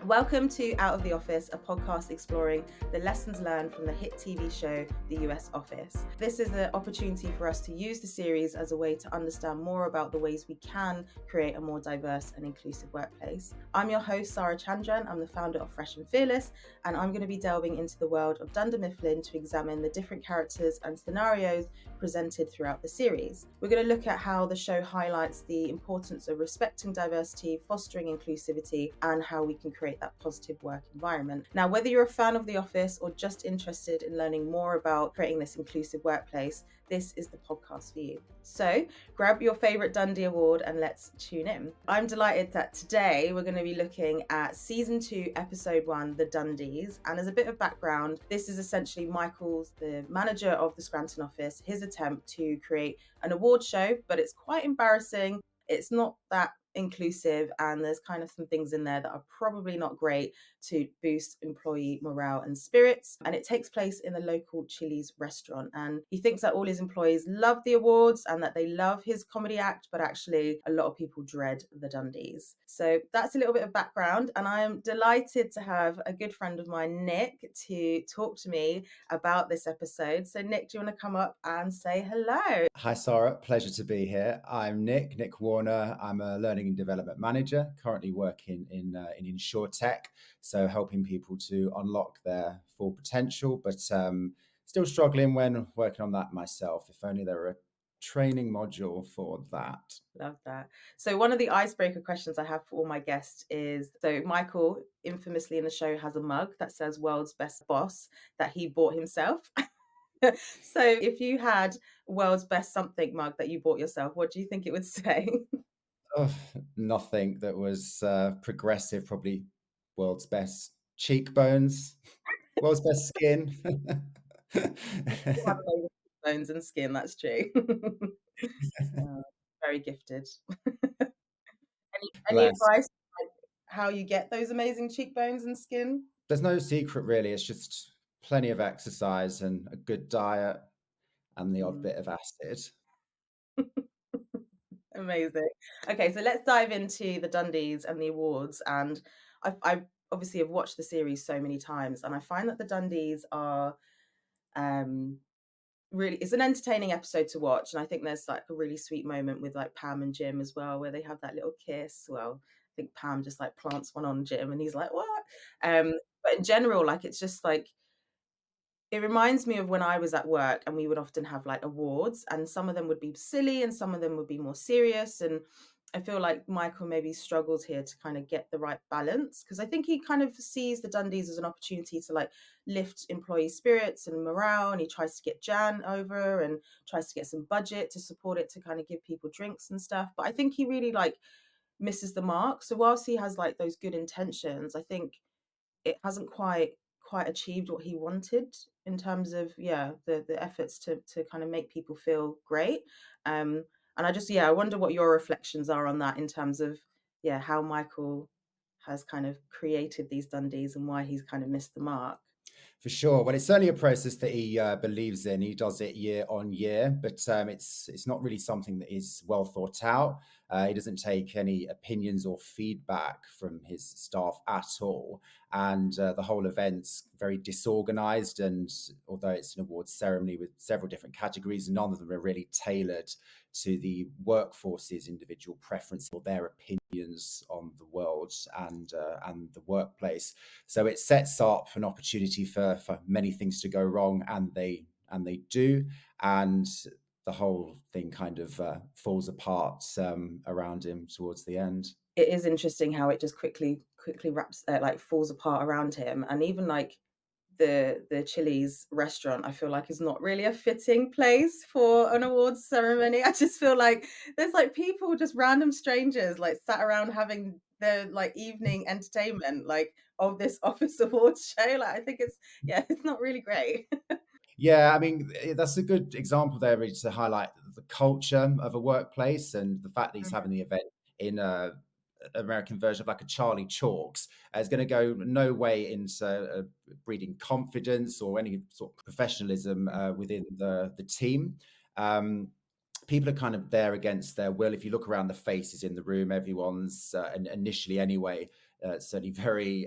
Welcome to Out of the Office, a podcast exploring the lessons learned from the hit TV show, The US Office. This is an opportunity for us to use the series as a way to understand more about the ways we can create a more diverse and inclusive workplace. I'm your host, Sarah Chandran. I'm the founder of Fresh and Fearless, and I'm going to be delving into the world of Dunder Mifflin to examine the different characters and scenarios presented throughout the series. We're going to look at how the show highlights the importance of respecting diversity, fostering inclusivity, and how we can create that positive work environment. Now, whether you're a fan of The Office or just interested in learning more about creating this inclusive workplace, this is the podcast for you. So grab your favorite Dundie award and let's tune in. I'm delighted that today we're going to be looking at season 2, episode 1, The Dundies. And as a bit of background, this is essentially Michael's, the manager of the Scranton office, his attempt to create an award show, but it's quite embarrassing. It's not that inclusive, and there's kind of some things in there that are probably not great to boost employee morale and spirits. And it takes place in the local Chili's restaurant, and he thinks that all his employees love the awards and that they love his comedy act, but actually a lot of people dread the Dundies. So that's a little bit of background, and I am delighted to have a good friend of mine, Nick, to talk to me about this episode. So Nick, do you want to come up and say hello? Hi, Sarah. Pleasure to be here. I'm Nick Warner. I'm a learning and development manager, currently working in InsurTech, so helping people to unlock their full potential, but still struggling when working on that myself. If only there were a training module for that. Love that. So one of the icebreaker questions I have for all my guests is, so Michael infamously in the show has a mug that says world's best boss that he bought himself. So if you had world's best something mug that you bought yourself, what do you think it would say? Oh, nothing that was progressive, probably world's best cheekbones, world's best skin. You have amazing bones and skin, that's true. Oh, very gifted. Any Bless. advice like how you get those amazing cheekbones and skin? There's no secret really. It's just plenty of exercise and a good diet and the odd Mm. bit of acid. Amazing. Okay, so let's dive into the Dundies and the awards. And I obviously have watched the series so many times, and I find that the Dundies are um, really, it's an entertaining episode to watch. And I think there's like a really sweet moment with like Pam and Jim as well, where they have that little kiss. Well, I think Pam just like plants one on Jim, and he's like, "What?" But in general, like it's just like it reminds me of when I was at work and we would often have like awards, and some of them would be silly and some of them would be more serious. And I feel like Michael maybe struggles here to kind of get the right balance, because I think he kind of sees the Dundies as an opportunity to like lift employee spirits and morale. And he tries to get Jan over and tries to get some budget to support it to kind of give people drinks and stuff. But I think he really like misses the mark. So whilst he has like those good intentions, I think it hasn't quite achieved what he wanted in terms of the efforts to kind of make people feel great. And I wonder what your reflections are on that in terms of how Michael has kind of created these Dundies and why he's kind of missed the mark. For sure. Well, it's certainly a process that he believes in. He does it year on year, but it's not really something that is well thought out. He doesn't take any opinions or feedback from his staff at all, and the whole event's very disorganized. And although it's an awards ceremony with several different categories, none of them are really tailored to the workforce's individual preference or their opinions on the world and the workplace. So it sets up an opportunity for many things to go wrong, and they do, and the whole thing kind of falls apart around him towards the end. It is interesting how it just quickly wraps like falls apart around him, and even like the Chili's restaurant, I feel like is not really a fitting place for an awards ceremony. I just feel like there's like people, just random strangers, like sat around having their like evening entertainment, like of this office awards show. Like I think it's not really great. Yeah, I mean, that's a good example there, really, to highlight the culture of a workplace and the fact that he's having the event in a American version of like a Charlie Chalks is going to go no way into breeding confidence or any sort of professionalism within the team. Um, People are kind of there against their will. If you look around the faces in the room, everyone's initially anyway certainly very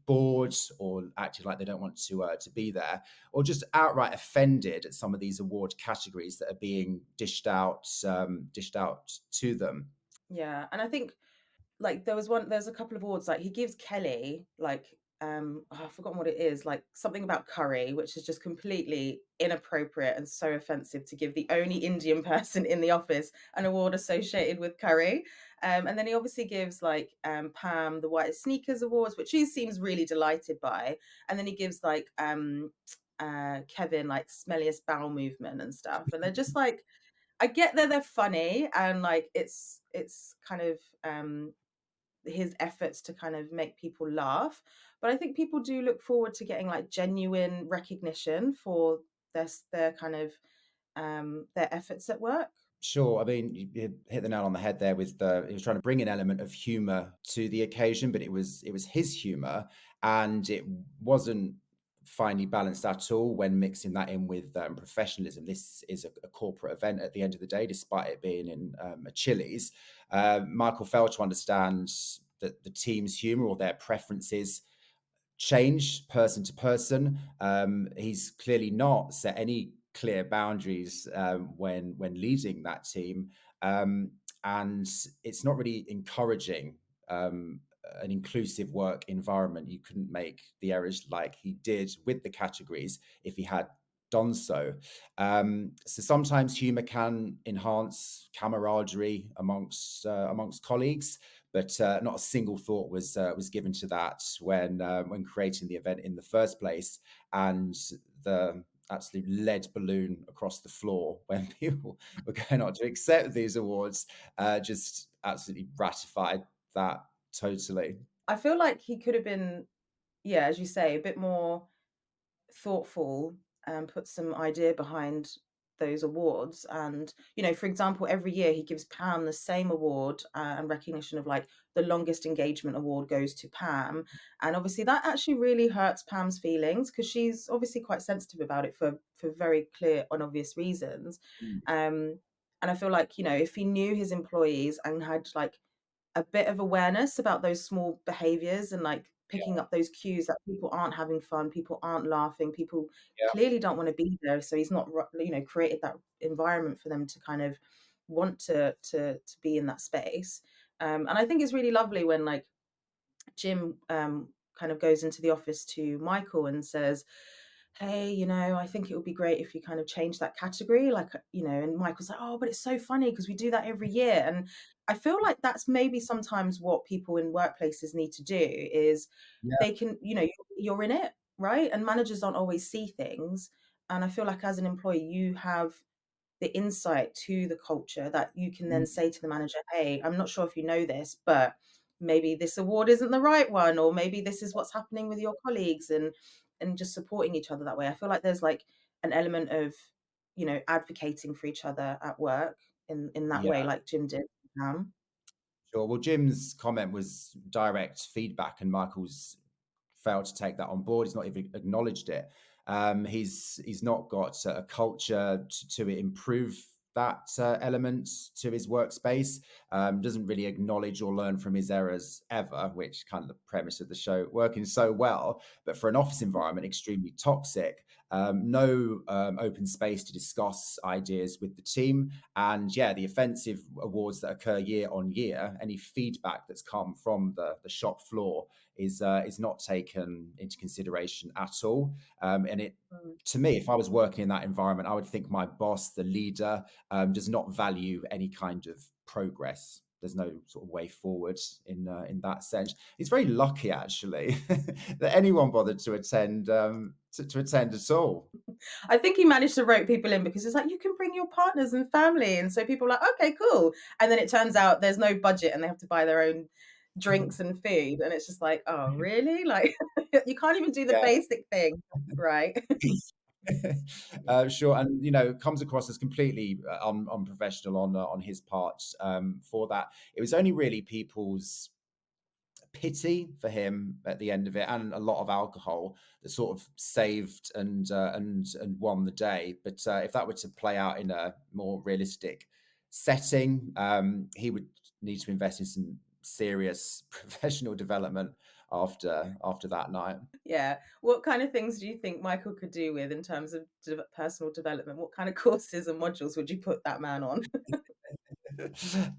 bored or acting like they don't want to be there, or just outright offended at some of these award categories that are being dished out to them. Yeah, and I think like there's a couple of awards like he gives Kelly like oh, I've forgotten what it is, like something about curry, which is just completely inappropriate and so offensive to give the only Indian person in the office an award associated with curry. And then he obviously gives like Pam the White Sneakers Awards, which she seems really delighted by. And then he gives like Kevin like smelliest bowel movement and stuff. And they're just like, I get that they're funny and like it's kind of his efforts to kind of make people laugh. But I think people do look forward to getting like genuine recognition for their kind of their efforts at work. Sure. I mean, you hit the nail on the head there with he was trying to bring an element of humor to the occasion, but it was his humor, and it wasn't finely balanced at all when mixing that in with professionalism. This is a corporate event at the end of the day, despite it being in a Chili's. Michael failed to understand that the team's humor or their preferences change person to person. He's clearly not set any clear boundaries when leading that team, and it's not really encouraging an inclusive work environment. You couldn't make the errors like he did with the categories if he had done so. So sometimes humor can enhance camaraderie amongst colleagues, but not a single thought was given to that when creating the event in the first place, and the absolute lead balloon across the floor when people were going on to accept these awards just absolutely ratified that totally. I feel like he could have been, yeah, as you say, a bit more thoughtful and put some idea behind those awards. And for example, every year he gives Pam the same award, and recognition of like the longest engagement award goes to Pam. And obviously that actually really hurts Pam's feelings because she's obviously quite sensitive about it for very clear and obvious reasons. Mm. And I feel like if he knew his employees and had like a bit of awareness about those small behaviors and like picking up those cues that people aren't having fun, people aren't laughing, people Yeah, clearly don't want to be there. So he's not, created that environment for them to kind of want to be in that space. And I think it's really lovely when like Jim kind of goes into the office to Michael and says, hey, I think it would be great if you kind of change that category. Like, and Michael's like, oh, but it's so funny because we do that every year. And I feel like that's maybe sometimes what people in workplaces need to do is yeah, they can, you're in it, right? And managers don't always see things. And I feel like as an employee, you have the insight to the culture that you can then mm, say to the manager, hey, I'm not sure if you know this, but maybe this award isn't the right one, or maybe this is what's happening with your colleagues, and just supporting each other that way. I feel like there's like an element of, advocating for each other at work in that yeah. way, like Jim did. Sure. Well, Jim's comment was direct feedback, and Michael's failed to take that on board. He's not even acknowledged it. He's not got a culture to improve that element to his workspace. Doesn't really acknowledge or learn from his errors ever, which kind of the premise of the show working so well. But for an office environment, extremely toxic. No open space to discuss ideas with the team, and yeah, the offensive awards that occur year on year. Any feedback that's come from the shop floor is not taken into consideration at all. And it, Mm. to me, if I was working in that environment, I would think my boss, the leader, does not value any kind of progress. There's no sort of way forward in that sense. He's very lucky, actually, that anyone bothered to attend to attend at all. I think he managed to rope people in because it's like you can bring your partners and family, and so people are like, okay, cool. And then it turns out there's no budget and they have to buy their own drinks and food, and it's just like, oh, really? Like you can't even do the Yeah. basic thing, right? Sure, and comes across as completely unprofessional on his part for that. It was only really people's pity for him at the end of it, and a lot of alcohol that sort of saved and won the day. But if that were to play out in a more realistic setting, he would need to invest in some serious professional development after that night. Yeah. What kind of things do you think Michael could do with in terms of personal development? What kind of courses and modules would you put that man on?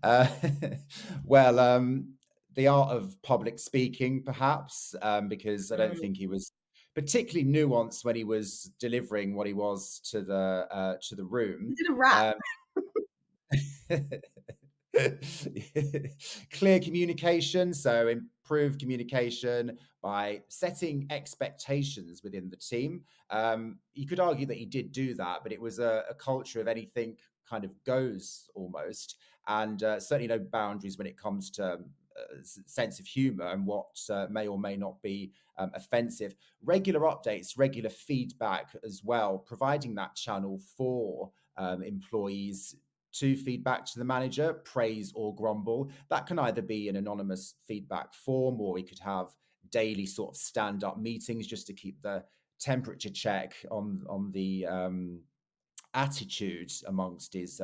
uh, well, the art of public speaking, perhaps, because I don't Mm. think he was particularly nuanced when he was delivering what he was to the He room. did a rap. Um, Clear communication, so improve communication by setting expectations within the team. You could argue that he did do that, but it was a culture of anything kind of goes almost, and certainly no boundaries when it comes to sense of humor and what may or may not be offensive. Regular updates, regular feedback as well, providing that channel for employees to feedback to the manager, praise or grumble. That can either be an anonymous feedback form, or we could have daily sort of stand-up meetings just to keep the temperature check on the attitude amongst his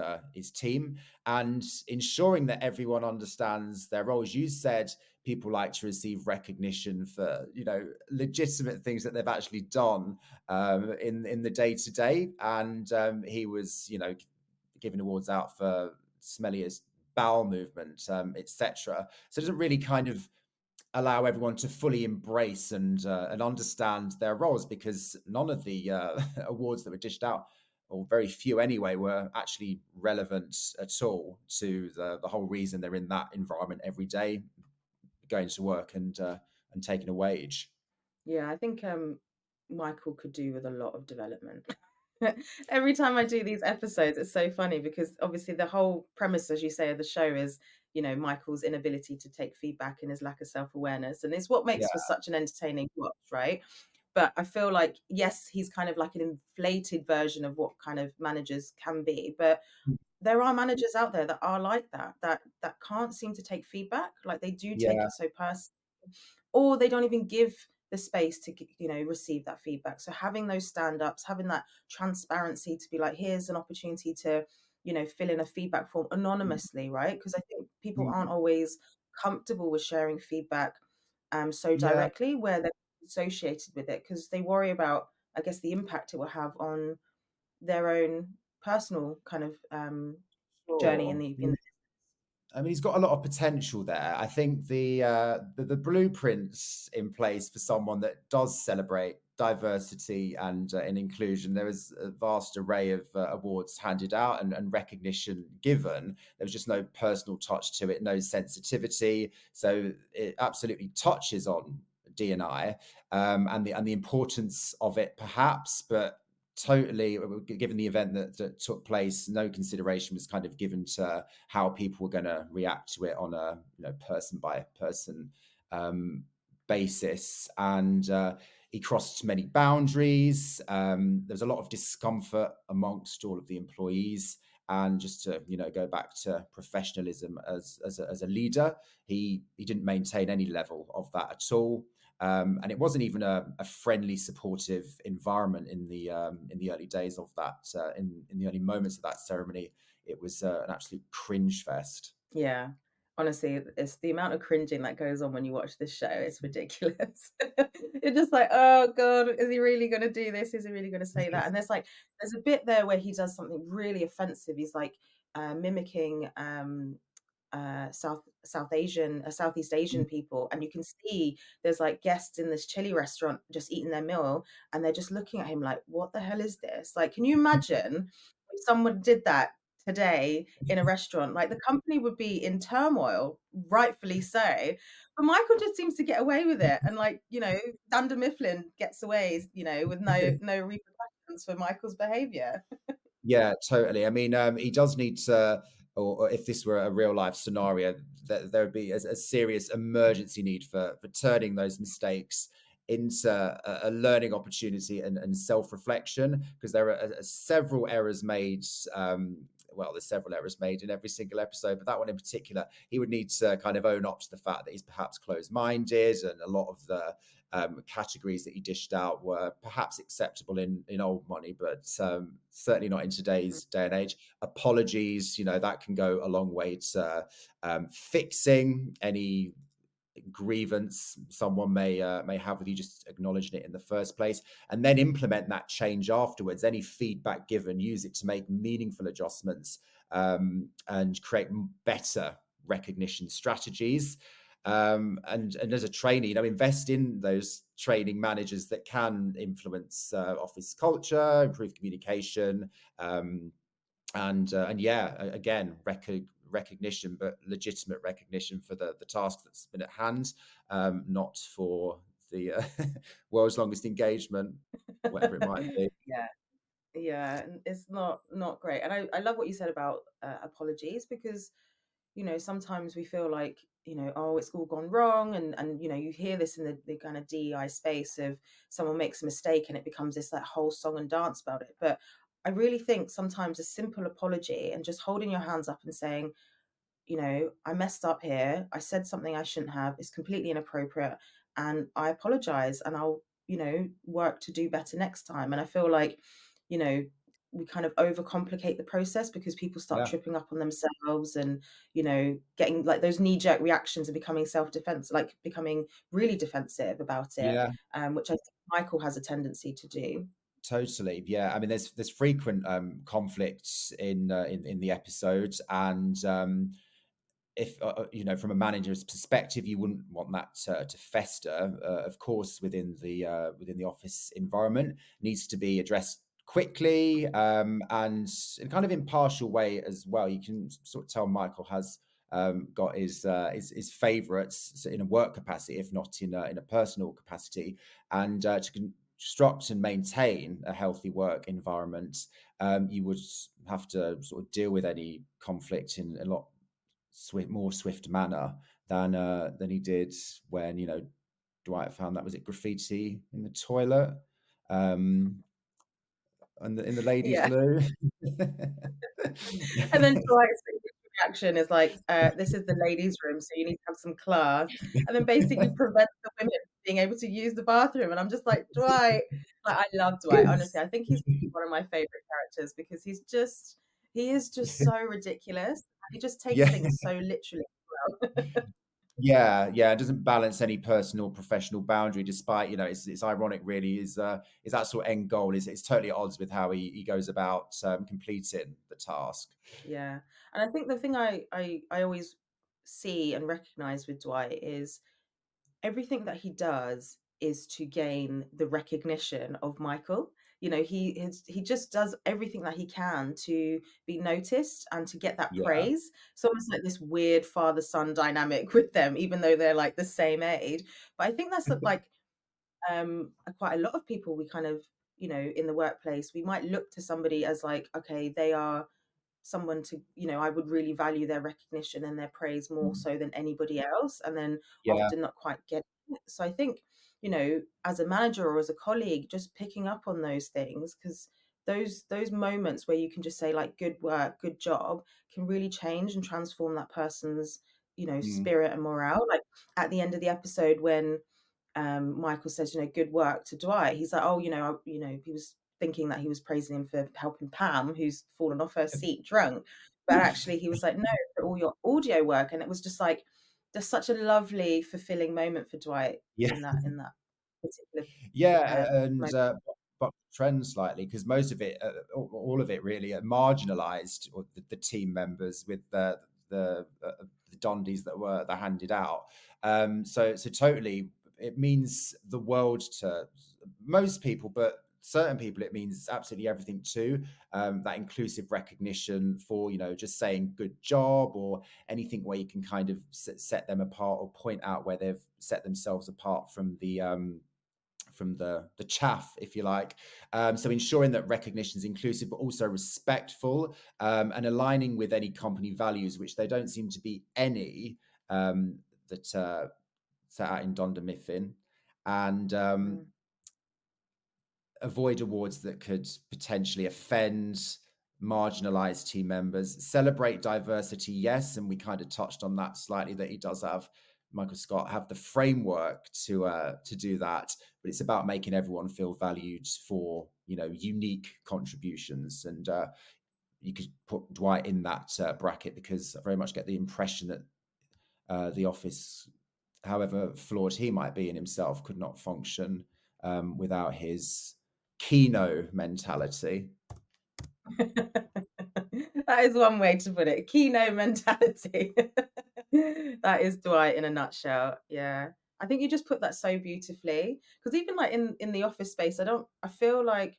team, and ensuring that everyone understands their roles. You said people like to receive recognition for legitimate things that they've actually done in the day to day, and he was giving awards out for smelliest bowel movement, etc. So it doesn't really kind of allow everyone to fully embrace and understand their roles, because none of the awards that were dished out, or very few anyway, were actually relevant at all to the whole reason they're in that environment every day, going to work and taking a wage. Yeah, I think Michael could do with a lot of development. Every time I do these episodes, it's so funny because obviously the whole premise, as you say, of the show is, Michael's inability to take feedback and his lack of self-awareness. And it's what Yeah. makes for such an entertaining watch, right? But I feel like, yes, he's kind of like an inflated version of what kind of managers can be. But there are managers out there that are like that can't seem to take feedback. Like they do take Yeah. it so personally, or they don't even give the space to receive that feedback. So having those stand-ups, having that transparency to be like, here's an opportunity to fill in a feedback form anonymously, right? Because I think people aren't Mm. always comfortable with sharing feedback so Yeah. directly, where they're associated with it, because they worry about, I guess, the impact it will have on their own personal kind of journey in Sure. the I mean, he's got a lot of potential there. I think the blueprints in place for someone that does celebrate diversity and inclusion. There is a vast array of awards handed out and recognition given. There was just no personal touch to it, no sensitivity. So it absolutely touches on D&I and the importance of it, perhaps, but totally, given the event that took place, no consideration was kind of given to how people were going to react to it on a person by person um, basis, and he crossed many boundaries. There was a lot of discomfort amongst all of the employees, and just to go back to professionalism as a leader, he didn't maintain any level of that at all. And it wasn't even a friendly, supportive environment in the early days of that, in the early moments of that ceremony. It was an absolute cringe fest. Yeah. Honestly, it's the amount of cringing that goes on when you watch this show, it's ridiculous. You're just like, "Oh god, is he really gonna do this? Is he really gonna say that?" And there's a bit there where he does something really offensive. He's like, mimicking, Southeast Asian people, and you can see there's like guests in this chili restaurant just eating their meal, and they're just looking at him like, "What the hell is this?" Like, can you imagine if someone did that today in a restaurant? Like, the company would be in turmoil, rightfully so. But Michael just seems to get away with it, and like, Dunder Mifflin gets away, with no repercussions for Michael's behavior. Yeah, totally. I mean, he does need to, or if this were a real life scenario, that there would be a serious emergency need for turning those mistakes into a learning opportunity and self reflection, because there are several errors made well, there's several errors made in every single episode, but that one in particular, he would need to kind of own up to the fact that he's perhaps closed-minded, and a lot of the categories that he dished out were perhaps acceptable in old money, but certainly not in today's day and age. Apologies, that can go a long way to fixing any grievance someone may have with you, just acknowledging it in the first place, and then implement that change afterwards. Any feedback given, use it to make meaningful adjustments, and create better recognition strategies. And as a trainee, invest in those training managers that can influence office culture, improve communication, and yeah, again, recognition, but legitimate recognition for the task that's been at hand, not for the world's longest engagement, whatever it might be. Yeah. Yeah, and it's not great. And I love what you said about apologies, because sometimes we feel like, oh, it's all gone wrong, and you hear this in the kind of DEI space of someone makes a mistake and it becomes this like whole song and dance about it. But I really think sometimes a simple apology and just holding your hands up and saying, I messed up here. I said something I shouldn't have. It's completely inappropriate. And I apologize. And I'll, work to do better next time. And I feel like, you know, we kind of overcomplicate the process because people start Yeah, tripping up on themselves and, getting like those knee jerk reactions and becoming self defense, like becoming really defensive about it, yeah, which I think Michael has a tendency to do. totally. Yeah, I mean, there's frequent conflicts in the episodes, and if from a manager's perspective, you wouldn't want that to fester. Of course, within the office environment, it needs to be addressed quickly, and in a kind of impartial way as well. You can sort of tell Michael has got his favourites in a work capacity, if not in a personal capacity, and to construct and maintain a healthy work environment, you would have to sort of deal with any conflict in a lot more swift manner than he did when Dwight found that, was it graffiti in the toilet, um and in the ladies' Yeah. loo. And then Dwight's reaction is like, this is the ladies' room, so you need to have some class. And then basically prevents the women from being able to use the bathroom. And I'm just like, Dwight, like I love Dwight. Honestly, I think he's one of my favorite characters because he is just so ridiculous. He just takes Yeah, things so literally well. yeah, it doesn't balance any personal professional boundary, despite it's ironic really, is that sort of end goal is it's totally at odds with how he goes about completing the task. Yeah. And I think the thing I always see and recognize with Dwight is everything that he does is to gain the recognition of Michael. He just does everything that he can to be noticed and to get that Yeah, praise. It's almost like this weird father-son dynamic with them, even though they're like the same age. But I think that's like quite a lot of people we kind of, in the workplace, we might look to somebody as like, okay, they are someone to, I would really value their recognition and their praise more mm, so than anybody else, and then yeah, often not quite get it. So I think, as a manager or as a colleague, just picking up on those things, because those moments where you can just say like good work, good job, can really change and transform that person's, mm, spirit and morale. Like at the end of the episode when Michael says, good work to Dwight. He's like, oh, he was thinking that he was praising him for helping Pam, who's fallen off her seat drunk. But actually, he was like, no, for all your audio work. And it was just like, just such a lovely, fulfilling moment for Dwight yeah. in that particular Yeah, and moment. but trend slightly, because most of it, all of it, really marginalised, or the team members with the Dundies that handed out. So totally, it means the world to most people, but certain people it means absolutely everything too. That inclusive recognition for just saying good job, or anything where you can kind of set them apart or point out where they've set themselves apart from the chaff, if you like. So ensuring that recognition is inclusive, but also respectful, and aligning with any company values, which there don't seem to be any that set out in Donder Mifflin, and Mm. avoid awards that could potentially offend, marginalized team members, celebrate diversity, yes, and we kind of touched on that slightly, that he does have, Michael Scott, have the framework to do that, but it's about making everyone feel valued for, you know, unique contributions. And you could put Dwight in that bracket, because I very much get the impression that the office, however flawed he might be in himself, could not function without his Kino mentality. That is one way to put it. Kino mentality. That is Dwight in a nutshell. Yeah. I think you just put that so beautifully. Because even like in the office space, I feel like,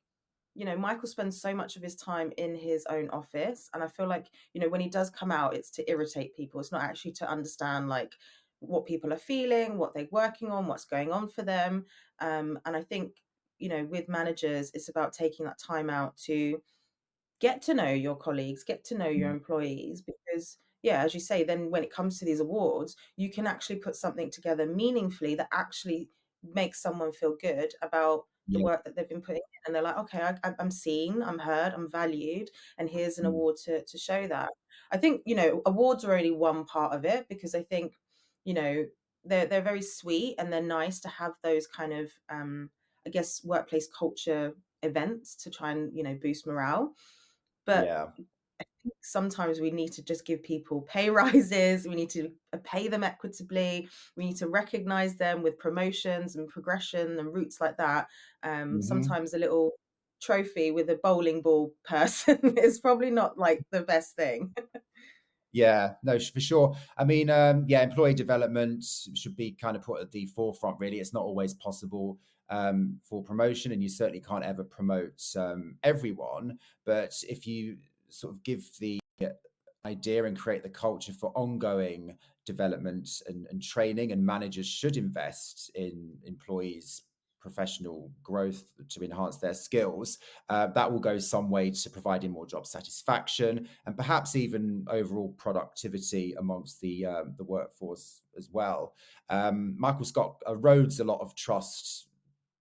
you know, Michael spends so much of his time in his own office. And I feel like, you know, when he does come out, it's to irritate people. It's not actually to understand like what people are feeling, what they're working on, what's going on for them. And I think, you know, with managers, it's about taking that time out to get to know your colleagues, get to know your Mm. employees, because yeah, as you say, then when it comes to these awards, you can actually put something together meaningfully that actually makes someone feel good about the Yeah. work that they've been putting in. And they're like, okay, I'm seen, I'm heard, I'm valued, and here's an Mm. award to show that. I think, you know, awards are only one part of it, because I think, you know, they're very sweet and they're nice to have those kind of I guess workplace culture events to try and, you know, boost morale. But Yeah. sometimes we need to just give people pay rises. We need to pay them equitably. We need to recognize them with promotions and progression and routes like that. Hmm. Sometimes a little trophy with a bowling ball person is probably not like the best thing. Yeah, no, for sure. I mean, yeah, employee development should be kind of put at the forefront, really. It's not always possible for promotion, and you certainly can't ever promote everyone. But if you sort of give the idea and create the culture for ongoing development and training, and managers should invest in employees' professional growth to enhance their skills, that will go some way to providing more job satisfaction and perhaps even overall productivity amongst the workforce as well. Michael Scott erodes a lot of trust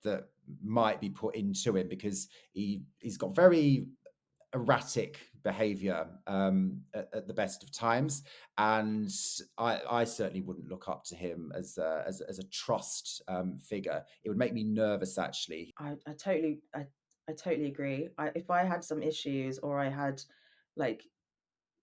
that might be put into him, because he's got very erratic behavior at the best of times, and I certainly wouldn't look up to him as a trust figure. It would make me nervous, actually. I totally agree. If I had some issues or I had like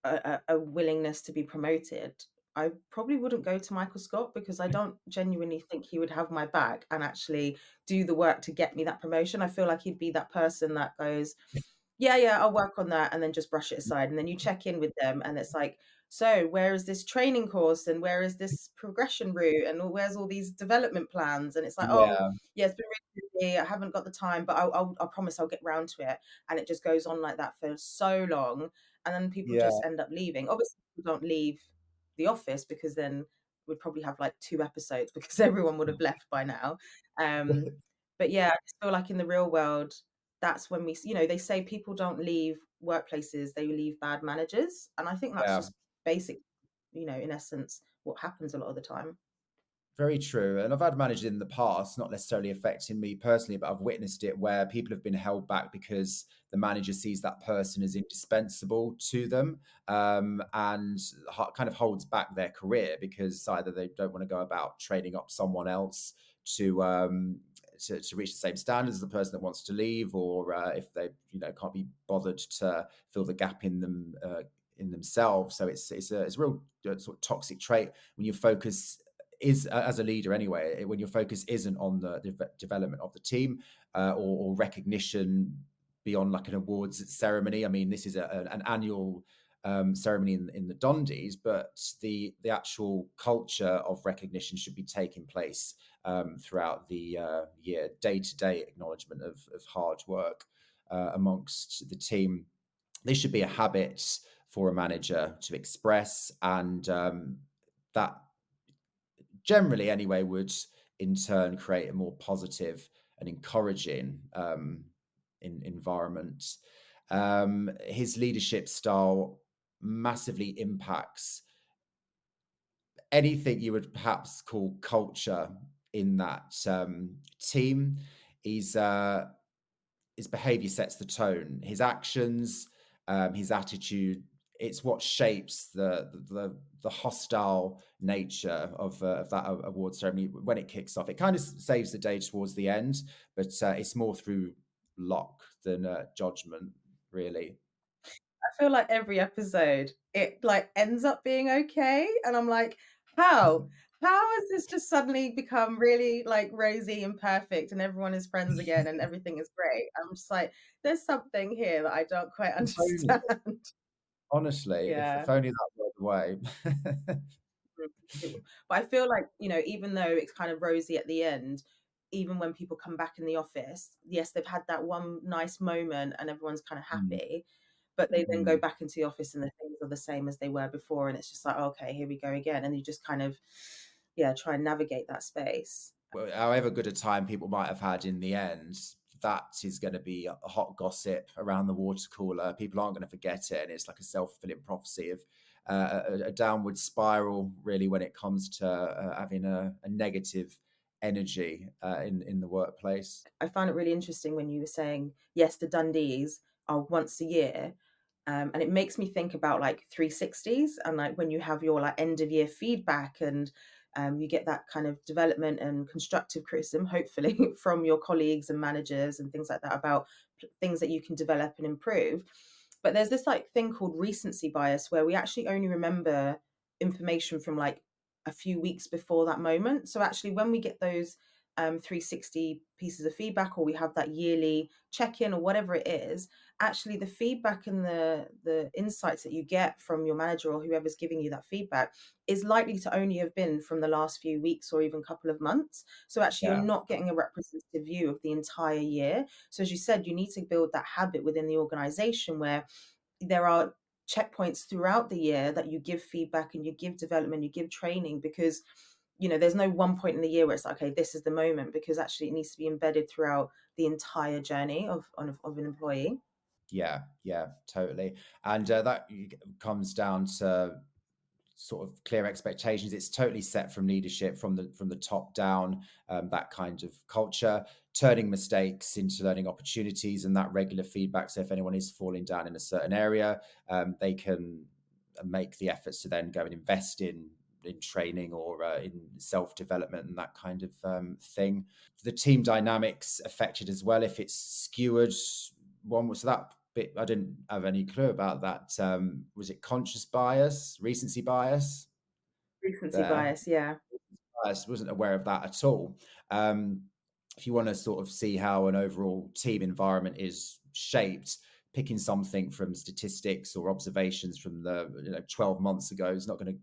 a willingness to be promoted, I probably wouldn't go to Michael Scott, because I don't genuinely think he would have my back and actually do the work to get me that promotion. I feel like he'd be that person that goes, yeah, yeah, I'll work on that, and then just brush it aside. And then you check in with them, and it's like, so where is this training course, and where is this progression route, and where's all these development plans? And it's like, oh, Yeah, yeah, it's been really busy. I haven't got the time, but I promise I'll get round to it. And it just goes on like that for so long, and then people yeah, just end up leaving. Obviously, people don't leave the office, because then we'd probably have like 2 episodes because everyone would have left by now. Um, but yeah, I just feel like in the real world, that's when you know, they say people don't leave workplaces, they leave bad managers. And I think that's yeah. just basic, you know, in essence, what happens a lot of the time. Very true. And I've had managers in the past, not necessarily affecting me personally, but I've witnessed it where people have been held back because the manager sees that person as indispensable to them, and kind of holds back their career, because either they don't want to go about training up someone else to to reach the same standards as the person that wants to leave, or if they, you know, can't be bothered to fill the gap in them in themselves. So it's a real sort of toxic trait when your focus is, as a leader anyway, when your focus isn't on the development of the team, or recognition beyond like an awards ceremony. I mean, this is an annual ceremony in the Dundies, but the actual culture of recognition should be taking place throughout the year, day to day acknowledgement of hard work amongst the team. This should be a habit for a manager to express, and that generally anyway would in turn create a more positive and encouraging environment. His leadership style massively impacts anything you would perhaps call culture in that team. He's his behavior sets the tone. His actions his attitude. It's what shapes the hostile nature of that award ceremony when it kicks off. It kind of saves the day towards the end, but it's more through luck than judgment, really. I feel like every episode it like ends up being okay, and I'm like, how? How has this just suddenly become really like rosy and perfect, and everyone is friends again, and everything is great? I'm just like, there's something here that I don't quite If only, understand. honestly, if Yeah. only that were the way. Mm, but I feel like, even though it's kind of rosy at the end, even when people come back in the office, yes, they've had that one nice moment and everyone's kind of Mm, happy, but they then go mm. back into the office and the things are the same as they were before. And it's just like, okay, here we go again. And you just kind of, yeah, try and navigate that space. Well, however good a time people might have had in the end, that is going to be a hot gossip around the water cooler. People aren't going to forget it, and it's like a self-fulfilling prophecy of a downward spiral, really, when it comes to having a negative energy in the workplace. I found it really interesting when you were saying, yes, the Dundies are once a year. And it makes me think about like 360s and like when you have your like end of year feedback and you get that kind of development and constructive criticism, hopefully, from your colleagues and managers and things like that about things that you can develop and improve. But there's this like thing called recency bias where we actually only remember information from like a few weeks before that moment. So actually, when we get those 360 pieces of feedback, or we have that yearly check-in or whatever it is, actually the feedback and the insights that you get from your manager or whoever's giving you that feedback is likely to only have been from the last few weeks or even couple of months. So actually you're Yeah, not getting a representative view of the entire year. So as you said, you need to build that habit within the organization where there are checkpoints throughout the year that you give feedback and you give development, you give training, because there's no one point in the year where it's like, okay, this is the moment, because actually it needs to be embedded throughout the entire journey of an employee. yeah, yeah, totally. And that comes down to sort of clear expectations. It's totally set from leadership, from the top down. That kind of culture, turning mistakes into learning opportunities, and that regular feedback. So if anyone is falling down in a certain area, they can make the efforts to then go and invest in training or in self development and that kind of thing. The team dynamics affected as well if it's skewered one was that bit. I didn't have any clue about that. Was it conscious bias, recency bias Recency there? bias, yeah. I wasn't aware of that at all. Um, if you want to sort of see how an overall team environment is shaped, picking something from statistics or observations from the 12 months ago is not going to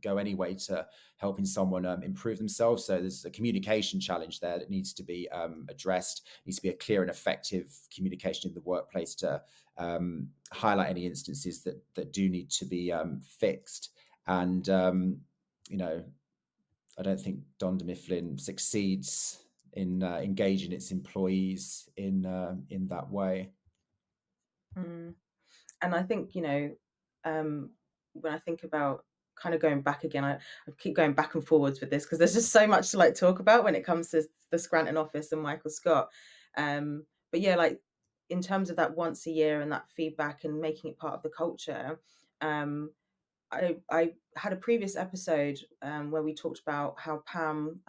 go any way to helping someone improve themselves. So there's a communication challenge there that needs to be addressed. Needs to be a clear and effective communication in the workplace to highlight any instances that do need to be fixed. And you know, I don't think Dunder Mifflin succeeds in engaging its employees in that way. Mm. And I think, um, when I think about kind of going back again, I keep going back and forwards with this because there's just so much to like talk about when it comes to the Scranton office and Michael Scott. But yeah, like in terms of that once a year and that feedback and making it part of the culture, um, I had a previous episode where we talked about how Pam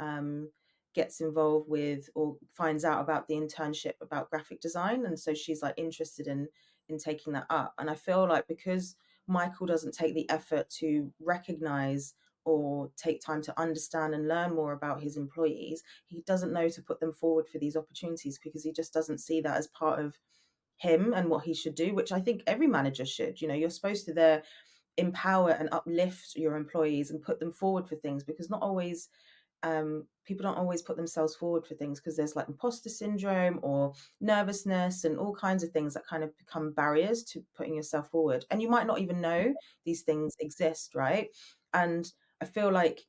gets involved with or finds out about the internship about graphic design, and so she's like interested in taking that up. And I feel like because Michael doesn't take the effort to recognize or take time to understand and learn more about his employees, he doesn't know to put them forward for these opportunities because he just doesn't see that as part of him and what he should do, which I think every manager should. You're supposed to there empower and uplift your employees and put them forward for things, because not always people don't always put themselves forward for things because there's like imposter syndrome or nervousness and all kinds of things that kind of become barriers to putting yourself forward, and you might not even know these things exist, right? And I feel like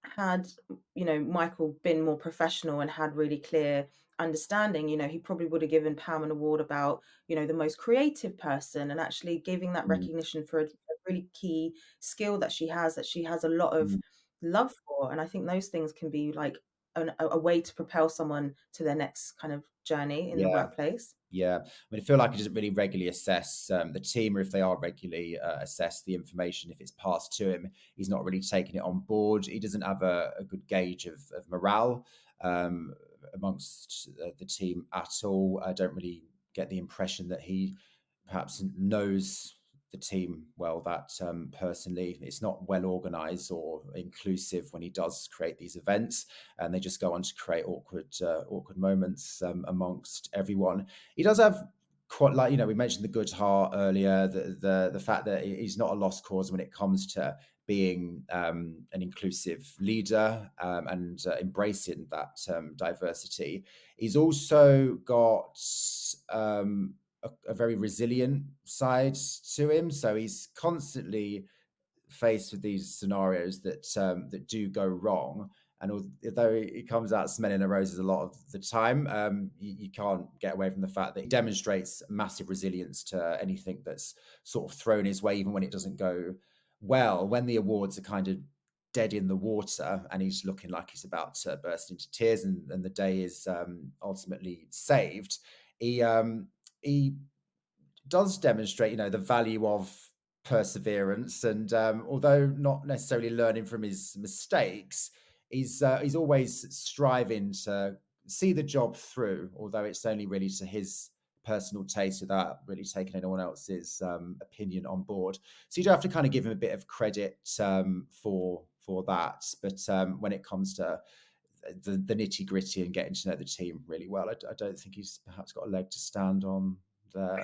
had Michael been more professional and had really clear understanding, he probably would have given Pam an award about the most creative person, and actually giving that Mm, recognition for a really key skill that she has a lot of mm, love for. And I think those things can be like a way to propel someone to their next kind of journey in the Yeah. workplace. Yeah, I mean, I feel like he doesn't really regularly assess the team, or if they are regularly assess the information, if it's passed to him, he's not really taking it on board. He doesn't have a good gauge of morale um, amongst the team at all. I don't really get the impression that he perhaps knows the team well, that personally it's not well organized or inclusive when he does create these events, and they just go on to create awkward moments amongst everyone. He does have quite, like, we mentioned the good heart earlier, the fact that he's not a lost cause when it comes to being an inclusive leader, and embracing that diversity. He's also got a very resilient side to him, so he's constantly faced with these scenarios that do go wrong. And although he comes out smelling the roses a lot of the time, you can't get away from the fact that he demonstrates massive resilience to anything that's sort of thrown his way, even when it doesn't go well. When the awards are kind of dead in the water and he's looking like he's about to burst into tears, and the day is ultimately saved, he does demonstrate, the value of perseverance. And although not necessarily learning from his mistakes, he's always striving to see the job through, although it's only really to his personal taste, without really taking anyone else's opinion on board. So you do have to kind of give him a bit of credit for that. But when it comes to the nitty gritty and getting to know the team really well, I don't think he's perhaps got a leg to stand on there.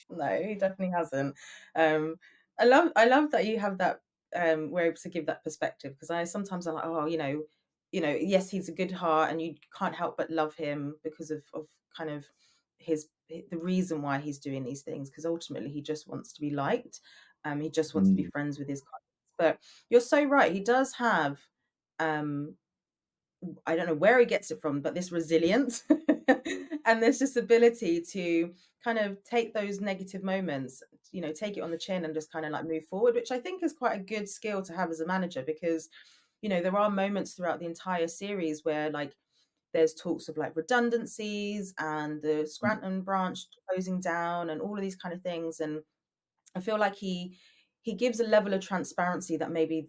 No, he definitely hasn't. Um, I love that you have that. We're able to give that perspective, because I sometimes I'm like, oh, yes, he's a good heart, and you can't help but love him because of kind of the reason why he's doing these things, because ultimately he just wants to be liked. He just wants to be Mm. friends with his colleagues. But you're so right. He does have um I don't know where he gets it from, but this resilience and this just ability to kind of take those negative moments, take it on the chin and just kind of like move forward, which I think is quite a good skill to have as a manager, because, there are moments throughout the entire series where like there's talks of like redundancies and the Scranton branch closing down and all of these kind of things. And I feel like he gives a level of transparency that maybe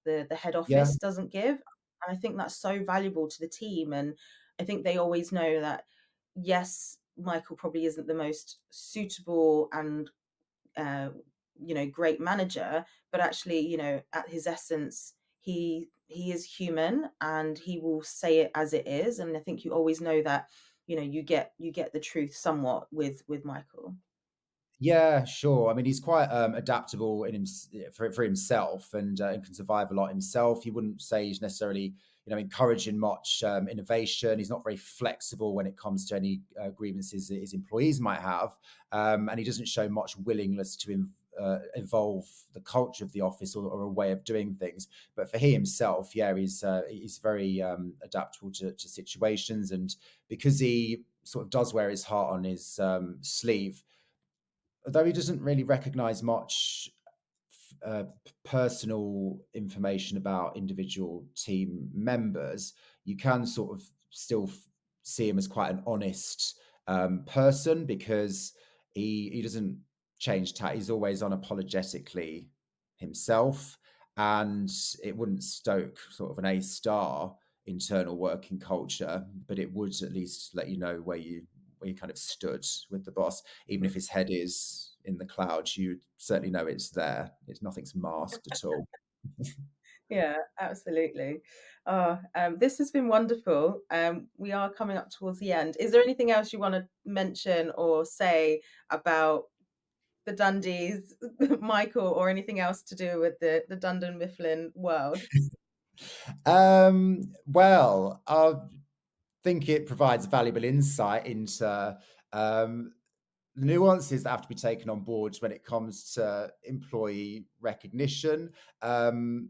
the head Yeah, office doesn't give. And I think that's so valuable to the team. And I think they always know that, yes, Michael probably isn't the most suitable and uh, great manager, but actually, at his essence, he is human and he will say it as it is. And I think you always know that, you get the truth somewhat with Michael. yeah, sure. I mean, he's quite adaptable for himself, and can survive a lot himself. He wouldn't say he's necessarily, encouraging much innovation. He's not very flexible when it comes to any grievances that his employees might have, and he doesn't show much willingness to evolve the culture of the office, or a way of doing things. But for he himself, yeah, he's very adaptable to situations, and because he sort of does wear his heart on his sleeve, although he doesn't really recognize much personal information about individual team members, you can sort of still see him as quite an honest person, because he doesn't change tack. He's always unapologetically himself, and it wouldn't stoke sort of an A-star internal working culture, but it would at least let you know where you kind of stood with the boss. Even if his head is in the clouds, you certainly know it's there. It's Nothing's masked at all. Yeah, absolutely. This has been wonderful. We are coming up towards the end. Is there anything else you want to mention or say about the Dundies, Michael, or anything else to do with the Dundon Mifflin world? Well, I think it provides valuable insight into the nuances that have to be taken on board when it comes to employee recognition, um,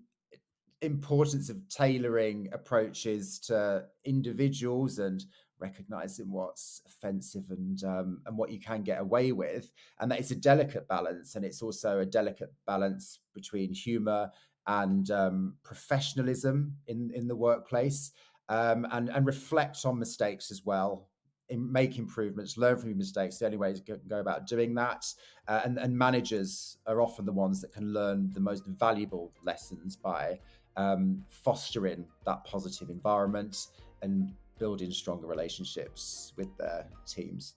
importance of tailoring approaches to individuals, and recognizing what's offensive, and what you can get away with, and that it's a delicate balance, and it's also a delicate balance between humor and professionalism in the workplace, and reflect on mistakes as well, make improvements, learn from your mistakes. The only way is to go about doing that. And managers are often the ones that can learn the most valuable lessons by fostering that positive environment and building stronger relationships with their teams.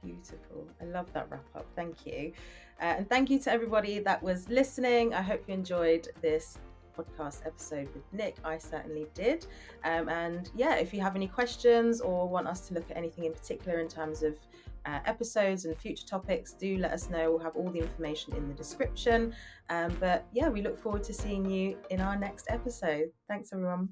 Beautiful. I love that wrap up. Thank you. And thank you to everybody that was listening. I hope you enjoyed this podcast episode with Nick. I certainly did. And yeah, if you have any questions or want us to look at anything in particular in terms of episodes and future topics, do let us know. We'll have all the information in the description. But yeah, we look forward to seeing you in our next episode. Thanks, everyone.